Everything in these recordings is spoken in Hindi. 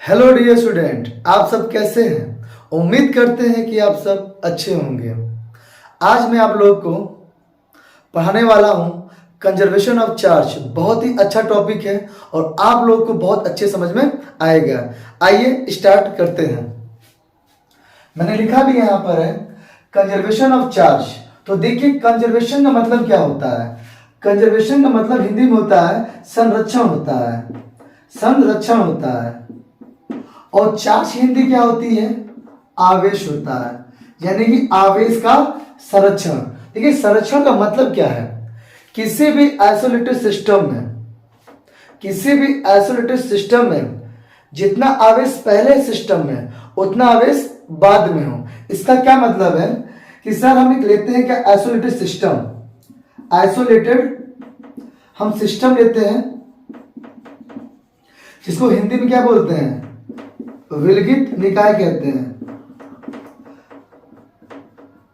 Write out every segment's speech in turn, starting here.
हेलो डियर स्टूडेंट, आप सब कैसे हैं। उम्मीद करते हैं कि आप सब अच्छे होंगे। आज मैं आप लोगों को पढ़ाने वाला हूं कंजर्वेशन ऑफ चार्ज। बहुत ही अच्छा टॉपिक है और आप लोगों को बहुत अच्छे समझ में आएगा। आइए स्टार्ट करते हैं। मैंने लिखा भी यहाँ पर है कंजर्वेशन ऑफ चार्ज। तो देखिए कंजर्वेशन का मतलब क्या होता है। कंजर्वेशन का मतलब हिंदी में होता है संरक्षण होता है, संरक्षण होता है। और चार्ज हिंदी क्या होती है, आवेश होता है, यानी कि आवेश का संरक्षण। देखिए संरक्षण का मतलब क्या है, किसी भी आइसोलेटेड सिस्टम में, किसी भी आइसोलेटेड सिस्टम में जितना आवेश पहले सिस्टम में उतना आवेश बाद में हो। इसका क्या मतलब है कि सर हम एक लेते हैं क्या आइसोलेटेड सिस्टम, आइसोलेटेड हम सिस्टम लेते हैं जिसको हिंदी में क्या बोलते हैं, विलगित निकाय कहते हैं।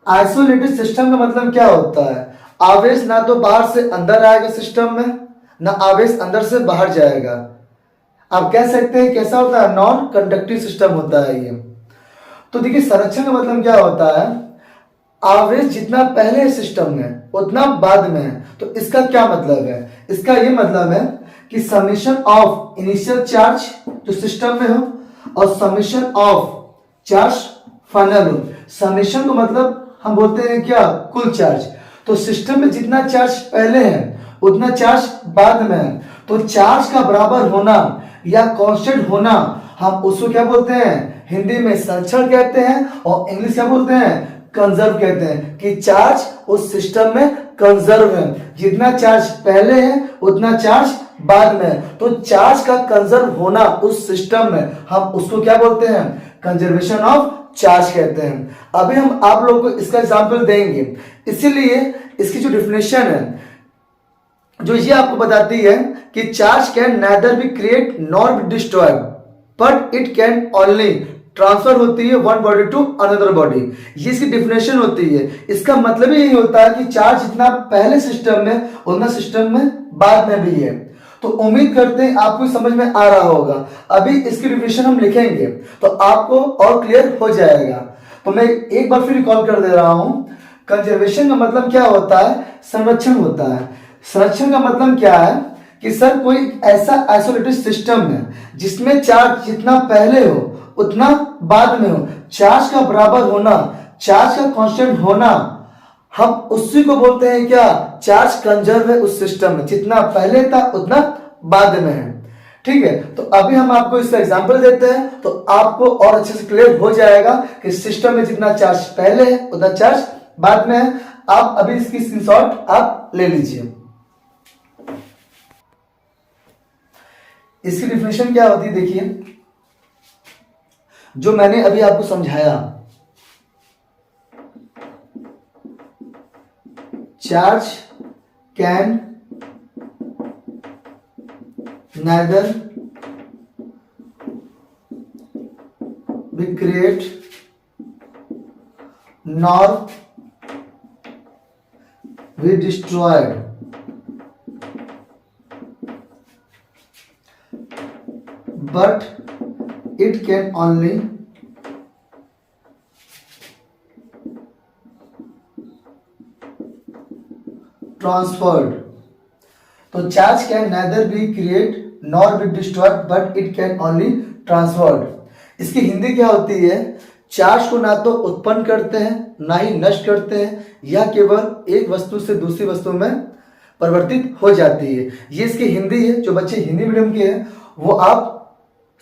आइसोलेटेड सिस्टम का मतलब क्या होता है, आवेश ना तो बाहर से अंदर आएगा सिस्टम में, ना आवेश अंदर से बाहर जाएगा। आप कह सकते हैं कैसा होता है, नॉन कंडक्टिव सिस्टम होता है ये। तो देखिए संरक्षण का मतलब क्या होता है, आवेश जितना पहले सिस्टम में उतना बाद में है। तो इसका क्या मतलब है, इसका ये मतलब है कि समेशन ऑफ इनिशियल चार्ज जो सिस्टम में हो और समेशन ऑफ चार्ज फाइनल हो। समेशन को मतलब हम बोलते हैं क्या, कुल चार्ज। तो सिस्टम में जितना चार्ज पहले है उतना चार्ज बाद में है। तो चार्ज का बराबर होना या कांस्टेंट होना हम उसको क्या बोलते हैं, हिंदी में संरक्षण कहते हैं और इंग्लिश क्या बोलते हैं, कंजर्व कहते हैं। कि चार्ज उस सिस्टम में कंजर्व है, जितना चार्ज पहले है उतना चार्ज बाद में। तो चार्ज का कंजर्व होना उस सिस्टम में हम उसको क्या बोलते हैं, कंजर्वेशन ऑफ चार्ज कहते हैं। अभी हम आप लोगों को इसका एग्जांपल देंगे, इसीलिए इसकी जो डेफिनेशन है जो ये आपको बताती है कि charge can neither be create nor be destroyed but it can only transfer होती है one body to another body. ये इसकी डेफिनेशन होती है। इसका मतलब यही होता है कि चार्ज जितना पहले सिस्टम में उतना सिस्टम में बाद में भी है। तो उम्मीद करते हैं आपको समझ में आ रहा होगा। अभी इसकी डेफिनेशन हम लिखेंगे तो आपको और क्लियर हो जाएगा। तो मैं एक बार फिर रिकॉल कर दे रहा हूं, कंजर्वेशन का मतलब क्या होता है, संरक्षण होता है। संरक्षण का मतलब क्या है कि सर कोई ऐसा आइसोलेटेड सिस्टम है जिसमें चार्ज जितना पहले हो उतना बाद में हो, चार्ज का बराबर होना, चार्ज का कांस्टेंट होना, हम उसी को बोलते हैं क्या, चार्ज कंजर्व है उस सिस्टम में, जितना पहले था उतना बाद में है। ठीक है, तो अभी हम आपको इसका एग्जांपल देते हैं तो आपको और अच्छे से क्लियर हो जाएगा कि सिस्टम में जितना चार्ज पहले है उतना चार्ज बाद में है। आप अभी इसकी स्क्रीनशॉट आप ले लीजिए। इसकी डिफिनेशन क्या होती है, देखिए जो मैंने अभी आपको समझाया, charge can neither be create nor be destroyed but it can only transferred। तो charge can neither be create nor be destroyed but it can only transferred। इसकी हिंदी क्या होती है, चार्ज को ना तो उत्पन्न करते हैं ना ही नष्ट करते हैं, या केवल एक वस्तु से दूसरी वस्तु में परिवर्तित हो जाती है। ये इसकी हिंदी है। जो बच्चे हिंदी मीडियम के हैं वो आप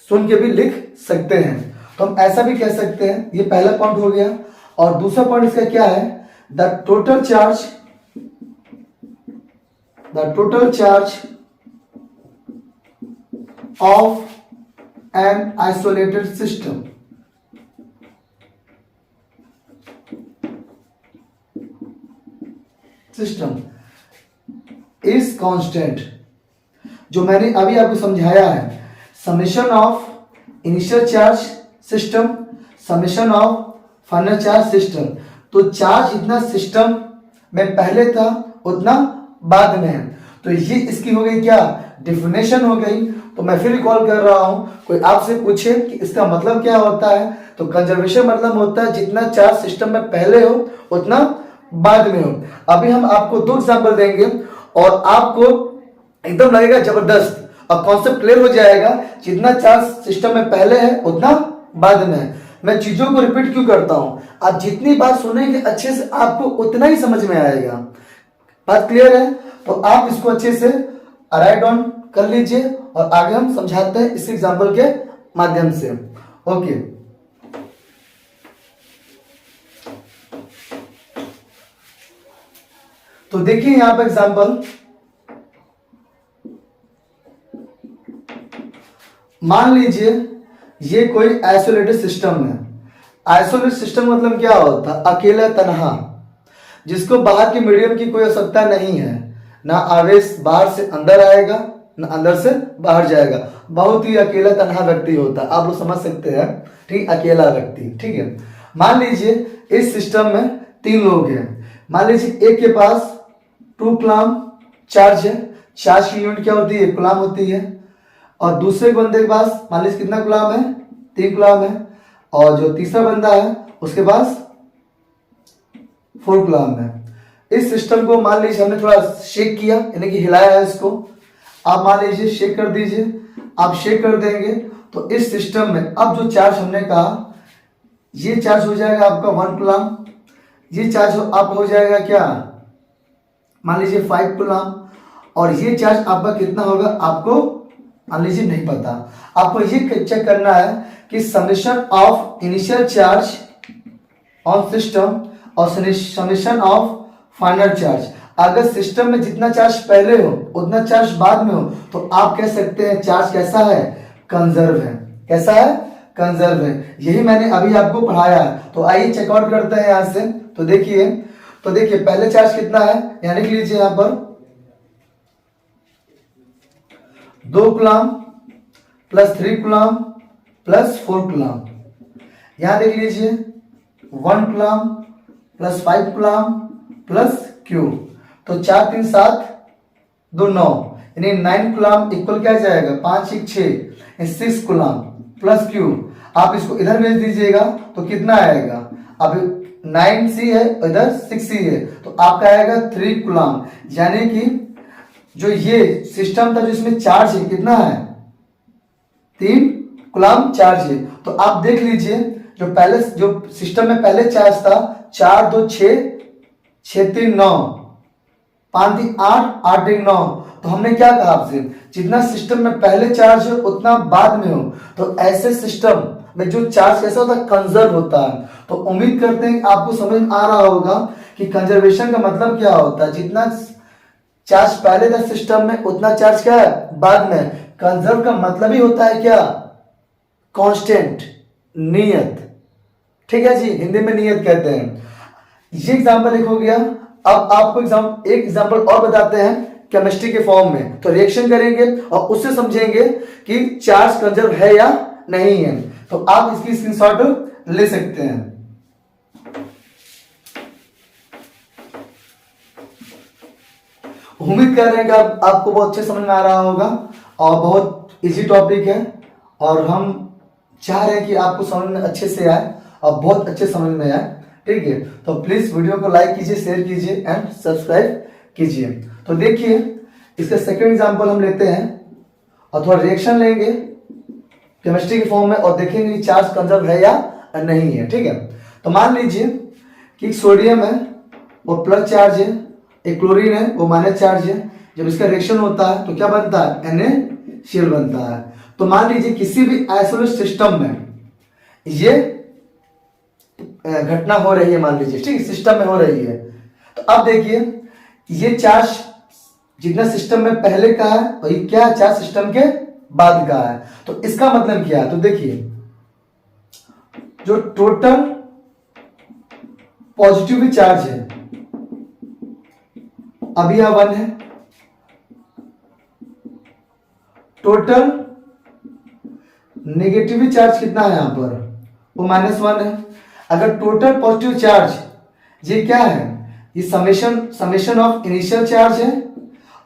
सुन के भी लिख सकते हैं। तो हम ऐसा भी कह सकते हैं, ये पहला पॉइंट हो गया। और दूसरा पॉइंट इसका क्या है, the total charge of an isolated system is constant. जो मैंने अभी आपको समझाया है, summation of initial charge system, summation of final charge system. तो चार्ज जितना सिस्टम में पहले था उतना बाद में है। तो ये इसकी हो गई क्या, डिफिनेशन हो गई। तो मैं फिर कॉल कर रहा हूं, कोई आपसे पूछे कि इसका मतलब क्या होता है, तो कंजर्वेशन मतलब होता है जितना चार्ज सिस्टम में पहले हो उतना बाद में हो। अभी हम आपको 2 एग्जांपल देंगे और आपको एकदम लगेगा जबरदस्त, अब कॉन्सेप्ट क्लियर हो जाएगा। जितना चार्ज सिस्टम में पहले है उतना बाद में है। मैं चीजों को रिपीट क्यों करता हूं, आप जितनी बात सुनेंगे अच्छे से आपको उतना ही समझ में आएगा। बात क्लियर है? तो आप इसको अच्छे से राइट डाउन कर लीजिए और आगे हम समझाते हैं इस एग्जांपल के माध्यम से। ओके, तो देखिए यहां पर एग्जांपल, मान लीजिए ये कोई आइसोलेटेड सिस्टम है। आइसोलेटेड सिस्टम मतलब क्या होता है, अकेला तनहा, जिसको बाहर के मीडियम की कोई आवश्यकता नहीं है। ना आवेश बाहर से अंदर आएगा ना अंदर से बाहर जाएगा। बहुत ही अकेला तनहा व्यक्ति होता है, आप लोग समझ सकते हैं, ठीक, अकेला व्यक्ति। ठीक है, मान लीजिए इस सिस्टम में 3 लोग हैं। मान लीजिए एक के पास 2 कूलम चार्ज है। चार्ज की यूनिट क्या होती है, कूलम होती है। और दूसरे बंदे के पास मान लीजिए कितना कूलम है, 3 कूलम है। और जो तीसरा बंदा है उसके पास 4 कूलम है। इस सिस्टम को मान लीजिए हमने थोड़ा शेक किया, यानी कि हिलाया है इसको। आप मान लीजिए शेक कर दीजिए, आप शेक कर देंगे तो इस सिस्टम में अब जो चार्ज हमने कहा, ये चार्ज हो जाएगा आपका 1 कूलम। ये चार्ज आप हो जाएगा क्या, मान लीजिए 5 कूलम। और ये चार्ज आपका कितना होगा आपको मान लीजिए नहीं पता। आपको ये चेक करना है कि summation of initial charge on system और समेशन ऑफ फाइनल चार्ज। अगर सिस्टम में जितना चार्ज पहले हो उतना चार्ज बाद में हो तो आप कह सकते हैं चार्ज कैसा है, कंजर्व है। कैसा है, कंजर्व है। यही मैंने अभी आपको पढ़ाया है। तो आइए चेकआउट करते हैं यहां से। तो देखिए पहले चार्ज कितना है, यानी कि लीजिए यहां पर 2 coulomb plus 3 coulomb plus 4 coulomb. यहां देख लीजिए 1 coulomb plus 5 coulomb plus Q. तो 4 3 7 2 9, यानी 9 कूलम इक्वल क्या जाएगा, 5 1 6, 6 कूलम प्लस क्यू। आप इसको इधर भेज दीजिएगा तो कितना आएगा, अब 9C है इधर 6C है तो आपका आएगा 3 कूलम। यानी कि जो ये सिस्टम था जो इसमें चार्ज है कितना है, 3 कूलम चार्ज है। तो आप देख लीजिए जो सिस्टम में पहले चार्ज था 4 2 6 6 3 9 5 3 8 8 1 9। तो हमने क्या कहा आपसे, जितना सिस्टम में पहले चार्ज है उतना बाद में हो। तो ऐसे सिस्टम में जो चार्ज कैसा होता है, कंजर्व होता है। तो उम्मीद करते हैं आपको समझ में आ रहा होगा कि कंजर्वेशन का मतलब क्या होता है। जितना चार्ज पहले था सिस्टम में उतना चार्ज क्या है बाद में। कंजर्व का मतलब ही होता है क्या, कांस्टेंट, नियत। ठीक है जी, हिंदी में नियत कहते हैं। ये एग्जांपल एक हो गया। अब आपको एक एग्जांपल और बताते हैं केमिस्ट्री के फॉर्म में। तो रिएक्शन करेंगे और उससे समझेंगे कि चार्ज कंजर्व है या नहीं है। तो आप इसकी स्क्रीनशॉट ले सकते हैं। उम्मीद कर रहे हैं कि आपको बहुत अच्छे समझ में आ रहा होगा और बहुत इजी टॉपिक है और हम चाह रहे हैं कि आपको समझ में अच्छे से आए और बहुत अच्छे समझ में आए। ठीक है, तो प्लीज वीडियो को लाइक कीजिए, शेयर कीजिए एंड सब्सक्राइब कीजिए। तो देखिए इसका सेकंड एग्जांपल हम लेते हैं और थोड़ा रिएक्शन लेंगे केमिस्ट्री के फॉर्म में और देखेंगे कि चार्ज कंजर्व है या नहीं है। ठीक है, तो मान लीजिए कि सोडियम है वो प्लस चार्ज है, एक क्लोरीन है वो माइनस चार्ज है। जब इसका रिएक्शन होता है तो क्या बनता है, NaCl बनता है। तो मान लीजिए किसी भी आइसोलेट सिस्टम में ये घटना हो रही है, मान लीजिए ठीक है, सिस्टम में हो रही है। तो अब देखिए ये चार्ज जितना सिस्टम में पहले का है और ये क्या चार्ज सिस्टम के बाद का है। तो इसका मतलब क्या है, तो देखिए जो टोटल पॉजिटिव चार्ज है अभी यह 1 है, टोटल नेगेटिव चार्ज कितना है यहां पर, वो -1 है। अगर टोटल पॉजिटिव चार्ज ये क्या है, ये समेशन ऑफ इनिशियल चार्ज है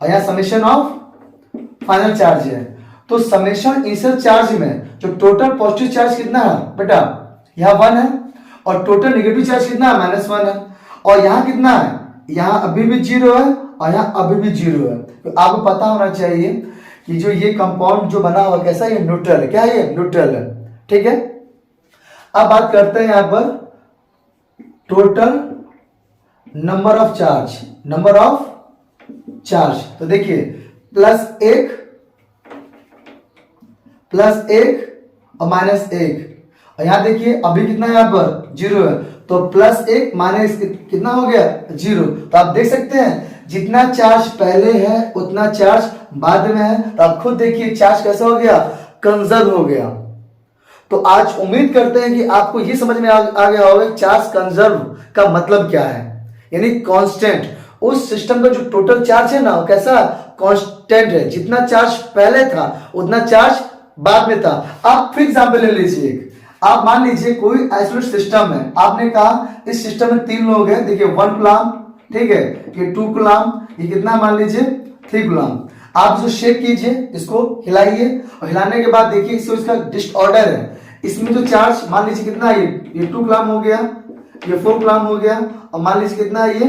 और यहां समेशन ऑफ फाइनल चार्ज है। तो समेशन इनिशियल चार्ज में जो टोटल पॉजिटिव चार्ज कितना है बेटा, यहाँ 1 है, और टोटल नेगेटिव चार्ज कितना है -1 है, और यहाँ कितना है, यहाँ अभी भी 0 है और यहाँ अभी भी 0 है। तो आपको पता होना चाहिए कि जो ये कंपाउंड जो बना हुआ कैसा, ये न्यूट्रल है। क्या है ये? न्यूट्रल है। ठीक है, अब बात करते हैं यहाँ पर total number of charge, number of charge. तो देखिए +1 और -1, और यहां देखिए अभी कितना है, यहाँ पर 0 है, तो +1 माइनस कितना हो गया, 0। तो आप देख सकते हैं जितना चार्ज पहले है उतना चार्ज बाद में है। तो आप खुद देखिए चार्ज कैसा हो गया, कंजर्व हो गया। तो आज उम्मीद करते हैं कि आपको ये समझ में आ गया होगा चार्ज कंजर्व का मतलब क्या है, यानी कांस्टेंट। उस सिस्टम का जो टोटल चार्ज है ना, वो कैसा, कांस्टेंट है। जितना चार्ज पहले था उतना चार्ज बाद में था। आप फिर एग्जांपल ले लीजिए, आप मान लीजिए कोई आइसोलेट सिस्टम है, आपने कहा इस सिस्टम में 3 लोग हैं, देखिए 1 कूलम, ठीक है, ये 2 कूलम, ये कितना मान लीजिए 3 कूलम। आप इसको शेक कीजिए, इसको हिलाइए, और हिलाने के बाद देखिए इसका डिसऑर्डर है। इसमें जो चार्ज मान लीजिए कितना है, ये 2 कूलम हो गया, ये 4 कूलम हो गया, और मान लीजिए कितना है ये,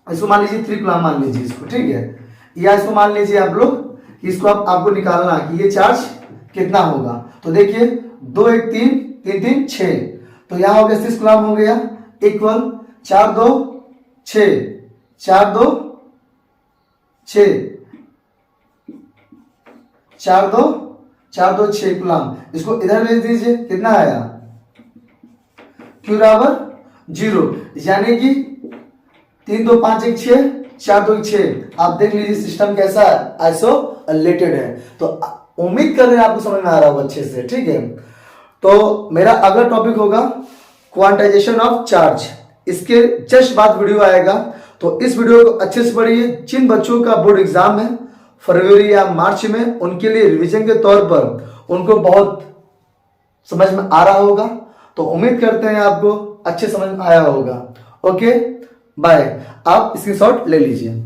इसको मान लीजिए 3 कूलम मान लीजिए इसको, ठीक है, या इसको मान लीजिए आप लोग, इसको आपको निकालना कि ये चार्ज कितना होगा। तो देखिए 2 1 3 3 3 6, तो यहाँ हो गया 6 कूलम हो गया, इक्वल 4 2 6 4 2 6 4 2 4 2 6 कूलम। इसको इधर भेज दीजिए, कितना आया, Q बराबर 0, यानी कि 3 2 5 1 6 4 2 6। आप देख लीजिए सिस्टम कैसा है, आइसोलेटेड है। तो उम्मीद कर रहे हैं आपको समझ में आ रहा होगा अच्छे से। ठीक है, तो मेरा अगला टॉपिक होगा क्वांटाइजेशन ऑफ चार्ज। इसके जस्ट बाद वीडियो आएगा, तो इस वीडियो को अच्छे से पढ़िए। जिन बच्चों का बोर्ड एग्जाम है फरवरी या मार्च में, उनके लिए रिवीजन के तौर पर उनको बहुत समझ में आ रहा होगा। तो उम्मीद करते हैं आपको अच्छे समझ में आया होगा। ओके बाय, आप स्क्रीनशॉट ले लीजिए।